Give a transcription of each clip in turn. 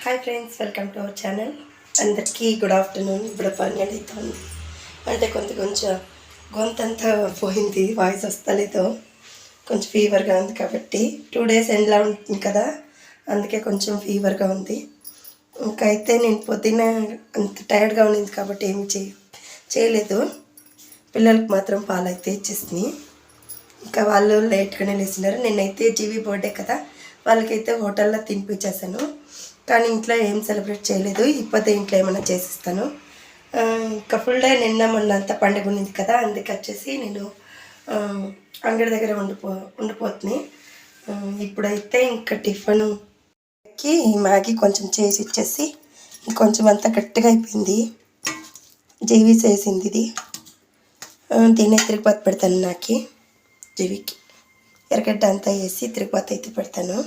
Hi friends, welcome to our channel. అందరికీ good afternoon. ఇప్పుడు 12 అవుతుంది. అంటే కొంచెం గొంతంతా పోయింది, వాయిస్ వస్తలేదు. కొంచెం ఫీవర్గా ఉంది కాబట్టి 2 days ఎండ్లా ఉంటుంది కదా, అందుకే కొంచెం ఫీవర్గా ఉంది. ఇంకా అయితే నేను పొద్దున్న అంత టైర్డ్గా ఉండింది కాబట్టి ఏమి చేయలేదు. పిల్లలకు మాత్రం పాలు అయితే ఇచ్చేసింది. ఇంకా వాళ్ళు లేట్గానే లేచినారు. నేనైతే జీవి బర్త్డే కదా, వాళ్ళకైతే హోటల్లో తినిపించేసాను. కానీ ఇంట్లో ఏం సెలబ్రేట్ చేయలేదు. ఇప్పుడు ఇంట్లో ఏమైనా చేసిస్తాను. ఇంకా ఫుల్ డే నిన్న మొన్న అంతా పండుగ ఉన్నింది కదా, అందుకే వచ్చేసి నేను అంగడి దగ్గర ఉండిపోతుంది. ఇప్పుడైతే ఇంకా టిఫిన్కి మ్యాగీ కొంచెం చేసి ఇచ్చేసి, ఇంకొంచెం అంతా గట్టిగా అయిపోయింది. జీవి చేసింది ఇది. దీన్ని తిరుగుబాతు పెడతాను. నాకు జీవికి ఎరగడ్డ అంతా వేసి తిరుగుబాతు అయితే పెడతాను.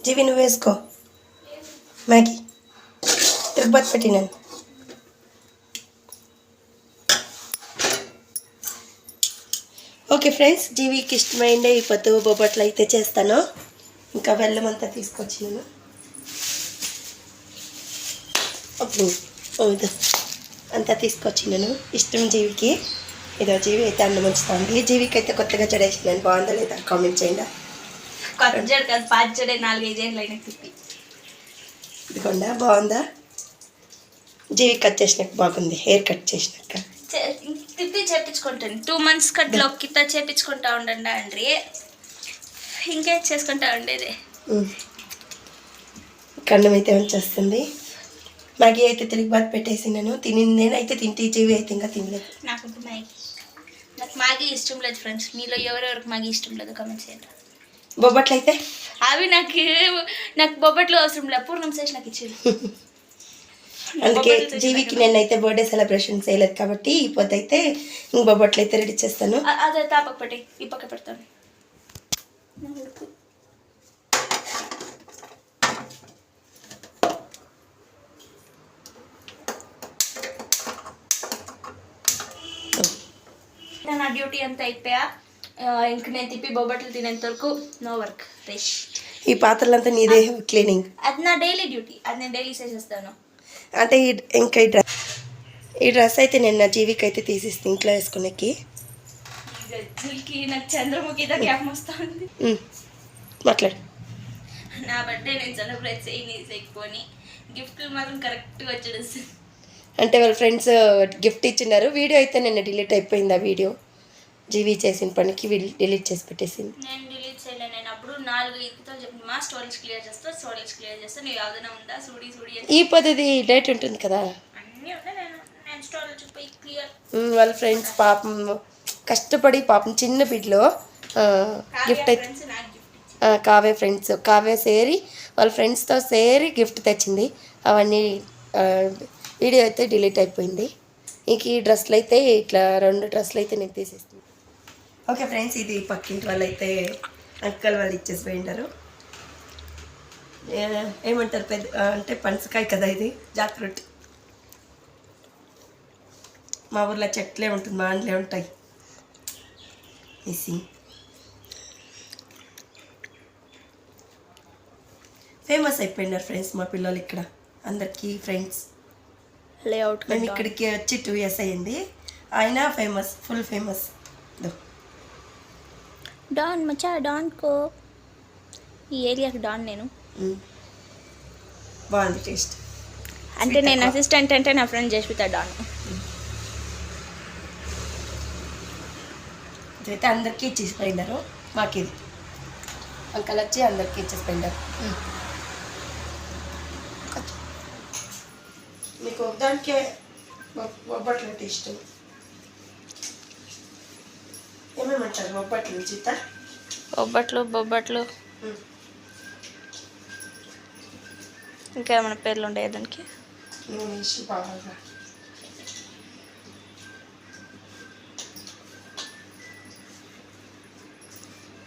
జీవి నువ్వు వేసుకో మ్యాగీ. తిరుగుబాతు పెట్టినాను. ఓకే ఫ్రెండ్స్, జీవికి ఇష్టమైందే ఈ పొద్దు బొబ్బట్లు అయితే చేస్తాను. ఇంకా బెల్లం అంతా తీసుకొచ్చినాను. అప్పుడు అంతా తీసుకొచ్చినాను. ఇష్టం జీవికి. ఇదో జీవి అయితే అన్నం ఉంచుతాను. ఈ జీవికి అయితే కొత్తగా జడేసినాను. బాగుందా లేదా కామెంట్ చేయండి. కొత్తజడ కాదు, పాతజడే 4-5 ఏళ్ళు అయినా తిప్పి. ఇదిగోండా బాగుందా? జీవి కట్ చేసినాక బాగుంది. హెయిర్ కట్ చేసినాక తిప్పి చేపించుకుంటాను. 2 months కట్లో కిత్త చేపించుకుంటా ఉండండి అండ్రి. ఇంకే చేసుకుంటా ఉండేది. కన్నం అయితే వచ్చేస్తుంది. మ్యాగీ అయితే తిరుగుబాతు పెట్టేసి నేను నేనైతే తింటే జీవి అయితే ఇంకా తినలేదు. నాకు మ్యాగీ ఇష్టం లేదు ఫ్రెండ్స్. మీలో ఎవరెవరికి మ్యాగీ ఇష్టం లేదు కామెంట్ చేయండి. బొబ్బట్లు అయితే అవి నాకు బొబ్బట్లు అవసరం లేదు. పూర్ణం చేసి నాకు ఇచ్చేది. అందుకే జీవికి నేనైతే బర్త్డే సెలబ్రేషన్ చేయలేదు కాబట్టి ఈ పొద్దు అయితే ఇంక బొబ్బట్లు అయితే రెడీ చేస్తాను. అదే తాపకు పెట్టి ఈ పక్క పెడతాను. నా డ్యూటీ అంతా అయిపోయా. ఇంక నేను తిప్పి బొబ్బట్లు తినేంత వరకు నో వర్క్. ఫ్రెష్ ఈ పాత్రలంతా నీదే క్లీనింగ్. అది నా డైలీ డ్యూటీ. అది నేను డైలీ చేసేస్తాను. అంటే ఇంకా ఈ డ్రెస్ అయితే నేను నా జీవికి అయితే తీసిస్తాను ఇంట్లో వేసుకునేకి. నాకు చంద్రముఖి జ్ఞాపకం వస్తుంది. మాట్లాడు. నా బర్త్డే నేను సెలబ్రేట్ చేయకపోని గిఫ్ట్లు మాత్రం కరెక్ట్గా వచ్చేస్తుంది. అంటే వాళ్ళ ఫ్రెండ్స్ గిఫ్ట్ ఇచ్చినారు. వీడియో అయితే నిన్న డిలీట్ అయిపోయింది. ఆ వీడియో జీవి చేసిన పనికి డిలీట్ చేసి పెట్టేసింది. నేను డిలీట్ చేయలేదు. నేను అప్పుడు 4 ఇతరులు చెప్పిన మా స్టోరేజ్ క్లియర్ చేస్తా నువ్వు ఏదైనా ఉందా చూడి ఈ పద్ధతి డేట్ ఉంటుంది కదా, అన్నీ ఉన్నాయి. నేను స్టోరేజ్ పోయి క్లియర్. వాళ్ళ ఫ్రెండ్స్ పాపం కష్టపడి పాపం చిన్న బిడ్డలో గిఫ్ట్ అయితే కావ్య ఫ్రెండ్స్ సేరి వాళ్ళ ఫ్రెండ్స్తో సేరి గిఫ్ట్ తెచ్చింది. అవన్నీ వీడియో అయితే డిలీట్ అయిపోయింది. ఇంక ఈ డ్రెస్సులు అయితే ఇట్లా 2 డ్రెస్సులు అయితే నేను తీసేస్తుంది. ఓకే ఫ్రెండ్స్, ఇది పక్కింటి వాళ్ళు అయితే అంకల్ వాళ్ళు ఇచ్చేసి పోయింటారు. ఏమంటారు పెద్ద అంటే పనసకాయ కదా, ఇది జాక్రూట్. మా ఊర్లో చెట్లే ఉంటుంది, మా అండ్లే ఉంటాయి. మిస్సింగ్ ఫేమస్ అయిపోయినారు ఫ్రెండ్స్ మా పిల్లలు ఇక్కడ. అందరికీ ఫ్రెండ్స్. లేఅవుట్ మేము ఇక్కడికి వచ్చి 2 years అయ్యింది. ఆయన ఫేమస్, ఫుల్ ఫేమస్. డాన్ మచ్చా డాన్ కో, ఈ ఏరియాకి డాన్ నేను. బాగుంది టేస్ట్. అంటే నేను అసిస్టెంట్ అంటే నా ఫ్రెండ్ జస్విత డాన్. ఇదైతే అందరికీ ఇచ్చేసి పోయినారు. మాకు ఇది అంకల్ వచ్చి అందరికీ ఇచ్చేసి పోయినారు. మీకు ఒకదానికే బొబ్బట్లు అంటే ఇష్టం. ఏమేమంటారు బొబ్బట్లు చిత్త? బొబ్బట్లు ఇంకా ఏమైనా పేర్లు ఉంటాయి దానికి? నూనె వేసి బాగా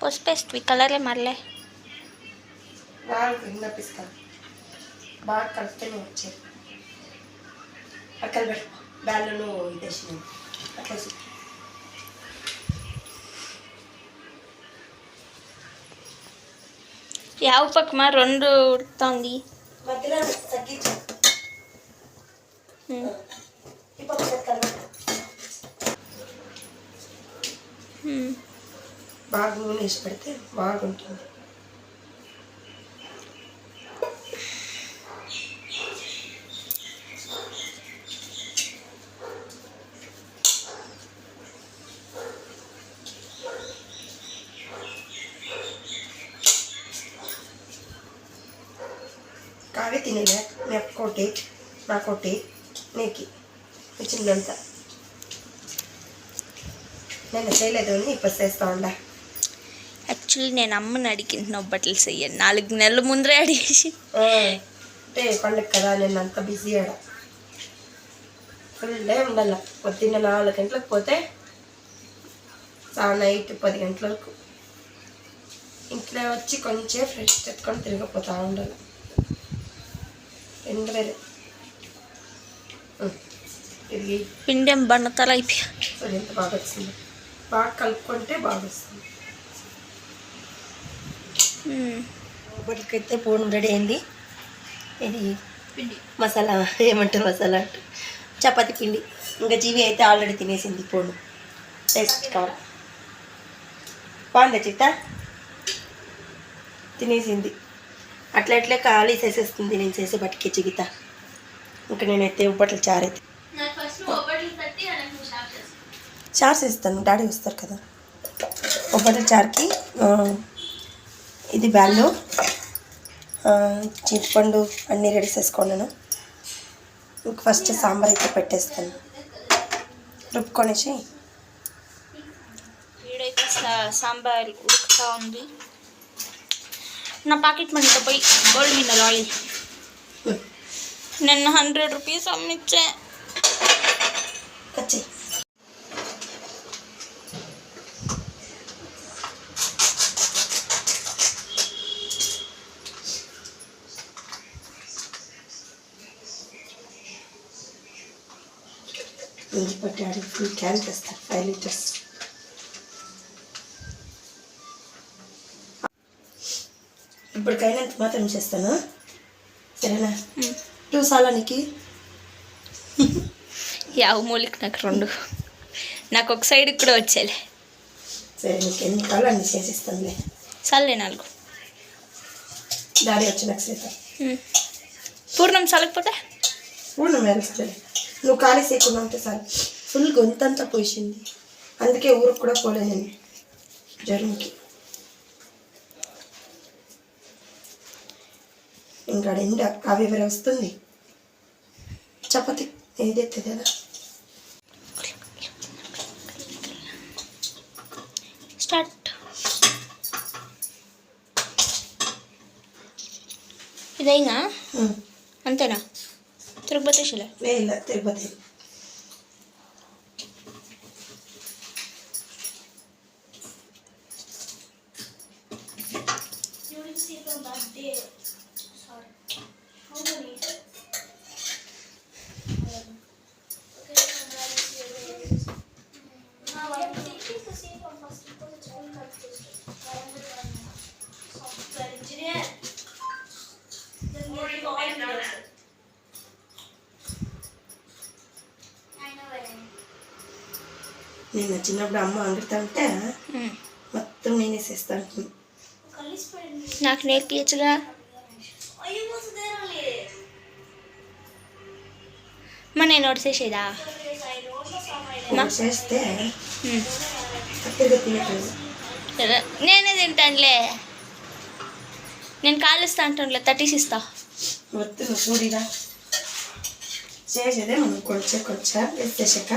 పసుపేస్ట్వి కలరే మరలే బాగా కింద పిస్తాను. బాగా కలిపితేనే వచ్చాయి. అక్కడ బ్యాళ్ళను ఇదేసినాను అట్లా. యావ పక్కమా 2 ఉడుకుతుంది మధ్యలో తగ్గించు. బాగా నూనె వేసి పెడితే బాగుంటుంది. కావే తినలే, మెక్కోటి నాకోటి నీకు ఇచ్చిందంతా. నేను చేయలేదు అని ఇప్పుడు చేస్తా ఉండా. యాక్చువల్లీ నేను అమ్మని అడిగింది బట్టలు చెయ్యను, 4 నెలల ముందరే అడిగేసి. అంటే పండుగ కదా, నేను అంత బిజీ ఆడ ఫుల్ డే ఉండాల. పొద్దున్న 4 గంటలకు పోతే నైట్ 10 గంటల వరకు ఇంట్లో వచ్చి కొంచెం ఫ్రెష్ తెచ్చుకొని తిరిగిపోతా ఉండాలి. వేరే ఇది పిండెం బండతల అయిపోయా. ఎంత బాగా వచ్చింది. బాగా కలుపుకుంటే బాగా వస్తుంది. బొబ్బట్లకైతే పూర్ణం రెడీ అయింది. ఇది పిండి మసాలా ఏమంటారు, మసాలా అంటే చపాతి పిండి. ఇంకా జీవి అయితే ఆల్రెడీ తినేసింది పూర్ణం. టేస్ట్ కావాలి. బాగుందా చిత్త? తినేసింది. అట్లా ఖాళీ చేసేస్తుంది నేను చేసే బట్టికి జిగిత. ఇంకా నేనైతే ఉబ్బట్లు చారైతే చార్స్ ఇస్తాను, డాడీ వస్తారు కదా. ఉబ్బట్ల చారుకి ఇది బ్యాళ్ళు, చింతపండు అన్నీ రెడీ చేసుకున్నాను. ఇంక ఫస్ట్ సాంబార్ అయితే పెట్టేస్తాను రుబ్బుకొనేసి. వీడైతే సాంబార్ ఉడుకుతా ఉంది. నా పాకెట్ మనీతో పోయి గోల్డ్ మినరల్ ఆయిల్ నిన్న 100 రూపీస్ అమ్మిచ్చే. వచ్చి ఇంటి పట్టాడు ఫుల్ క్యాన్ తెస్తాను, 5 లీటర్స్. ఇప్పటికైనంత మాత్రం చేస్తాను, సరేనా? 2 సాలానికి యావ మూలికి నాకు 2, నాకు ఒక సైడ్కి కూడా వచ్చేలే. సరే, నీకు ఎన్ని కావాలో అన్ని చేసిస్తానులే. చల్లే 4. డాడీ వచ్చి నాకు చేస్తా. పూర్ణం చల్లకపోతే పూర్ణం వేస్తాలే. నువ్వు ఖాళీ చేయకుండా ఉంటే సార్. ఫుల్ గొంతంతా పోసింది, అందుకే ఊరికి కూడా పోలేదు నేను జ్వరంకి. ఇంకా ఎండ కావ్య వేరే వస్తుంది. చపాతి ఏదైతుంది కదా. స్టార్ట్. ఇదైనా అంతేనా? తిరుపతి శిల వేయాల తిరుపతి. నేను చిన్నప్పుడు అమ్మ వండుతా ఉంటే మొత్తం నేనే చేస్తాను. నాకు నేర్పించగా. మా నేను వడిసేసేదా చేస్తే కరెక్ట్గా తినట్లేదు. నేనే తింటానులే. నేను కాలుస్తా అంటానులే, తట్టిసిస్తా. వద్దు నువ్వు చూడిరా చేసేదే మనం కొంచెం వేసేసాక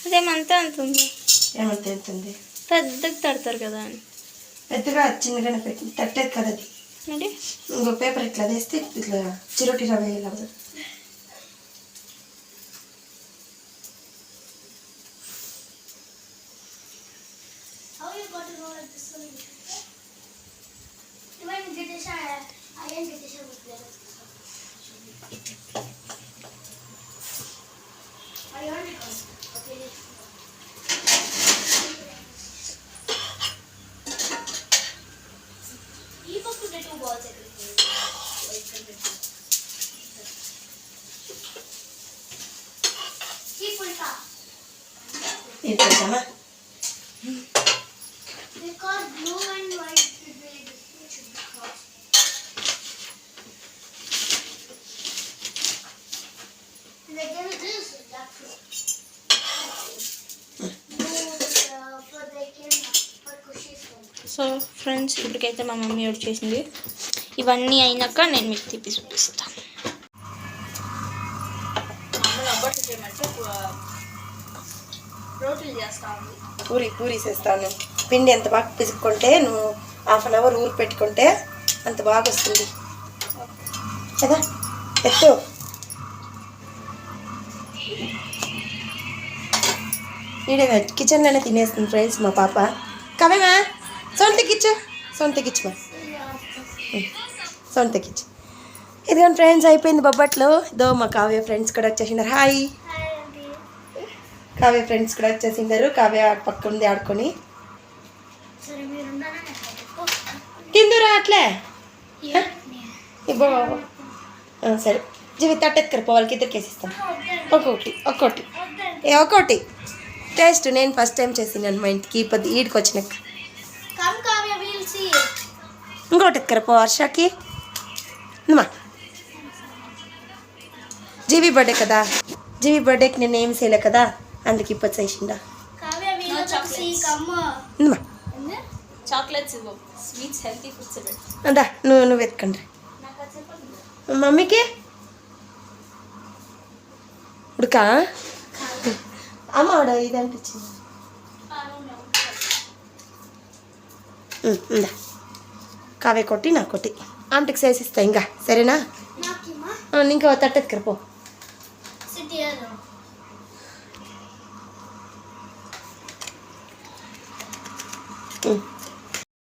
అదేమంతా అంతుంది. ఏమంత అవుతుంది? పెద్దగా తడతారు కదా అని. పెద్దగా చిన్నగానే పెట్టి తట్టేది కదా అది. అంటే ఇంకో పేపర్ ఇట్లా వేస్తే ఇట్లా చిరోటి రవ్వ వేయాలి. ఇట్లా Because blue and white should be crossed. And again it is black fruit. For the camera, for Kushi's phone. So friends, ఇప్పటికైతే మా మమ్మీ ఒకటి చేసింది. ఇవన్నీ అయినాక నేను మీకు తిప్పి చూపిస్తాను. రోటీలు చేస్తాను. పూరి చేస్తాను. పిండి ఎంత బాగా పిసుక్కుంటే నువ్వు 1/2 అవర్ ఊరు పెట్టుకుంటే అంత బాగా వస్తుంది కదా. ఎత్తు ఈడ కిచెన్లోనే తినేస్తుంది ఫ్రెండ్స్ మా పాప. కవేమా సొంతకిచ్చు సొంతకిచ్చు. ఇదిగోండి ఫ్రెండ్స్, అయిపోయింది బొబ్బట్లు. దో మా కావ్య ఫ్రెండ్స్ కూడా వచ్చేసినారు. హాయ్. కావ్య ఫ్రెండ్స్ కూడా వచ్చేసిండారు. కావ్య పక్క ఉంది ఆడుకొని. తిందురా అట్లే ఇబ్బో. సరే జీవి తట్టెత్తుకరు వాళ్ళకి ఇద్దరికేసిస్తాను. ఒక్కొక్కటి టేస్ట్. నేను ఫస్ట్ టైం చేసినాను మా ఇంటికి ఈడికి వచ్చినాక. ఇంకోటి ఎత్తుకరపో వర్షకి. నువ్వా జీవి బర్త్డే కదా, జీవి బర్త్డేకి నేను ఏం చేయలే కదా, అందుకు ఇప్పుడు చేసిండా. నువ్వా చాక్లెట్స్ ఇవ్వు, స్వీట్స్ హెల్తీ ఫుడ్స్ ఇవ్వండి. అదా నువ్వు ఎత్తుకండి. మమ్మీకి ఉడకా అమ్మ ఆడ ఇది అనిపించింది. ఇందా కావే కొట్టి నాకు కొట్టి ఆంటీకి చేసిస్తా ఇంకా. సరేనా? ఇంకా తట్టెత్తుకరపో.